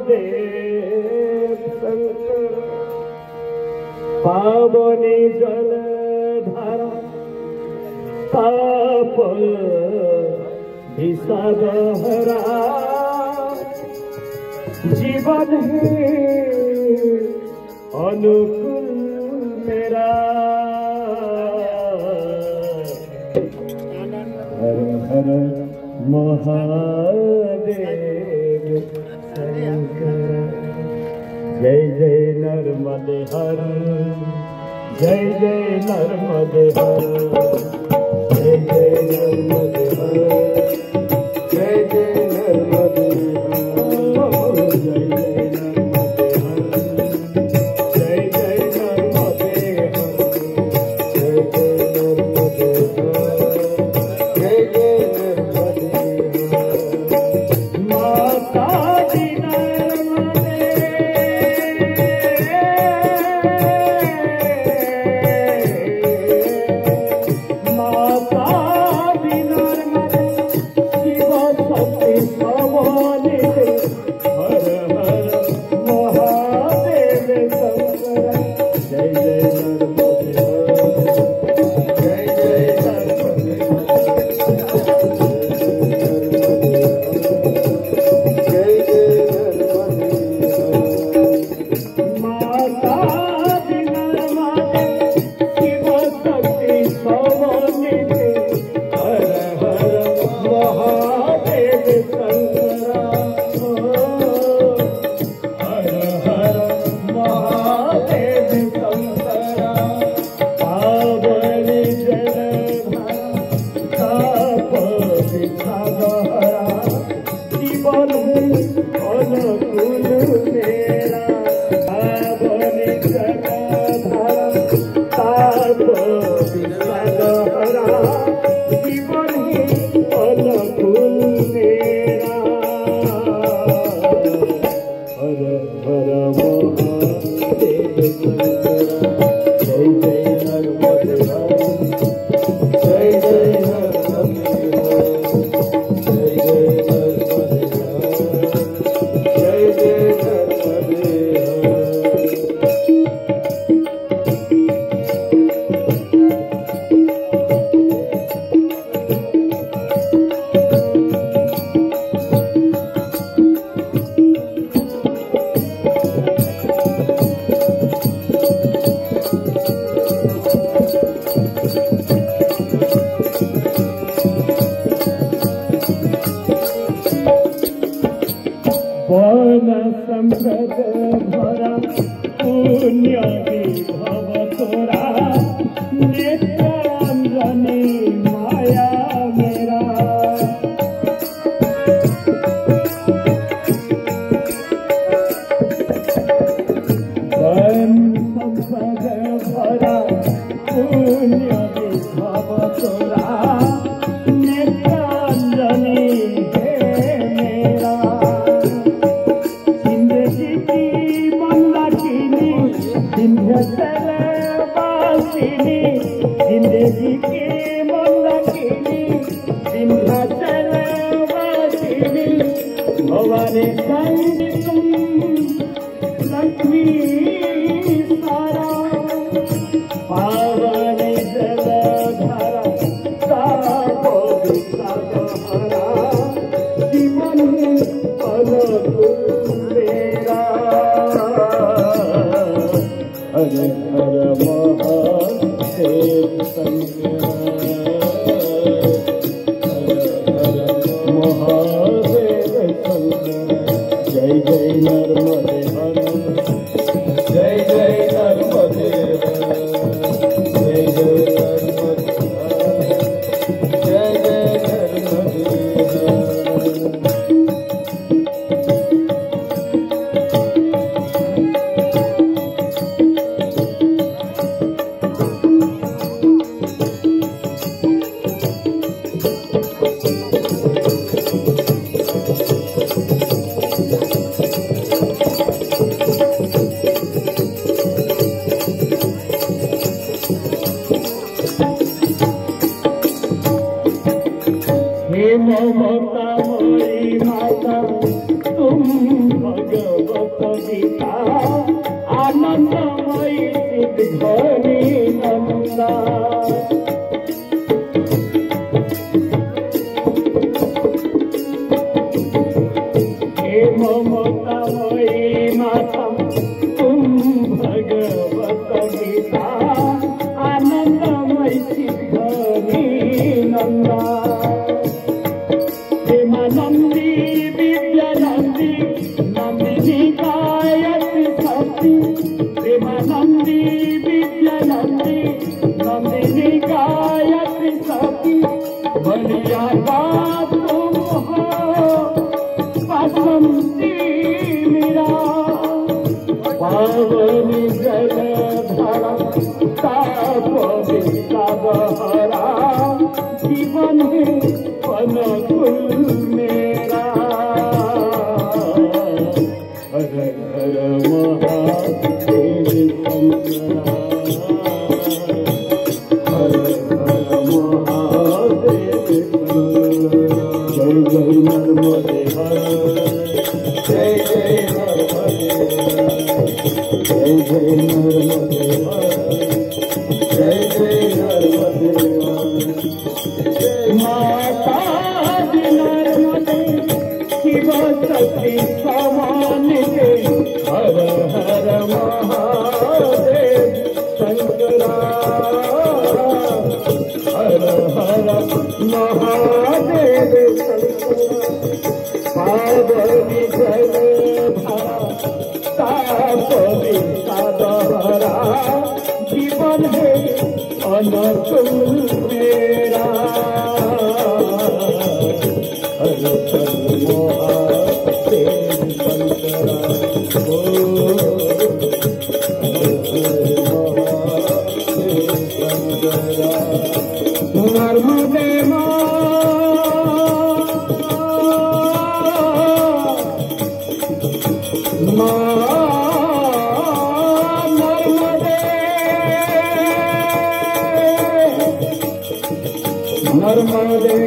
देव शंकर पावनी जलधारा पाप विषादहरा जीवन है अनुकूल मेरा। हर हर महादेव शंकर। जय जय नर्मदे हर, जय जय नर्मदे हर, जय जय नर्मदे हर, जय जय नर्मदे हर, जय जय नर्मदे हर, जय जय नर्मदे हर, जय जय नर्मदे हर, जय जय नर्मदे हर। माता दी नर्मदे माता दी नर्मदे शिव शक्ति भवानी हर हर महादेव शंकर। जय जय नर्मदे हर, जय जय नर्मदे हर, जय जय नर्मदे हर। माता दी नर्मदे शिव शक्ति भवानी हर हर महादेव शंकर। हर हर महादेव शंकर। पावनी जलधारा ताप विषादहरा जीवन अनुकूल मेरा। पावनी जलधारा ताप विषादहरा जीवन अनुकूल मेरा। हर हर महादेव शंकर। जय जय नर्मदे हर, जय जय नर्मदे हर, जय जय नर्मदे हर, जय जय नर्मदे हर। वन संपद भरा पुण्य विभव तोरा नेत्रांजनी माया मेरा। वन संपद भरा पुण्य विभव तोरा नेत्रांजनी हे मेरा। विंध्याचलवासिनी जिंदगी की मंदाकिनी विंध्याचलवासिनी भवानी संगी तुम लक्ष्मी सारा। पावनी जलधारा ताप विषादहरा जीवन अनुकूल मेरा। हर हर महादेव शंकर। हर हर महादेव शंकर। जय जय नर्मदे हर, जय जय नर्मदे हर, जय जय नर्मदे हर, जय जय नर्मदे हर। हे ममता मोरी माता तुम भगवान। भागवत गीता आनंदमयी सिद्धघनी नंदा हे ममतामयी माता तुम भगवत गीता आनंदमयी सिद्धघनी नंदा प्रेमानंदी विद्यानंदी नंदिनी गायत्री शक्ति प्रेमानंदी विद्यानंदी नंदिनी गायत्री शक्ति बलिया का तुम हो बसंती मीरा पावनी जलधारा ताप विषादहरा जीवन अनुकूल मेरा हर हर महादेव शंकरा हर हर महादेव जय जय नर्मदे हर जय जय नर्मदे जय जय नर्मदे हर जय जय नर्मदे माता नर्मदे शिव शक्ति समान के हर हर महादेव शंकरा हर हर महादेव शंकरा पावनी जलधारा ताप विषादहरा जीवन है अनुकूल मेरा हर हर महादेव शंकरा नर्मदे नर्मदे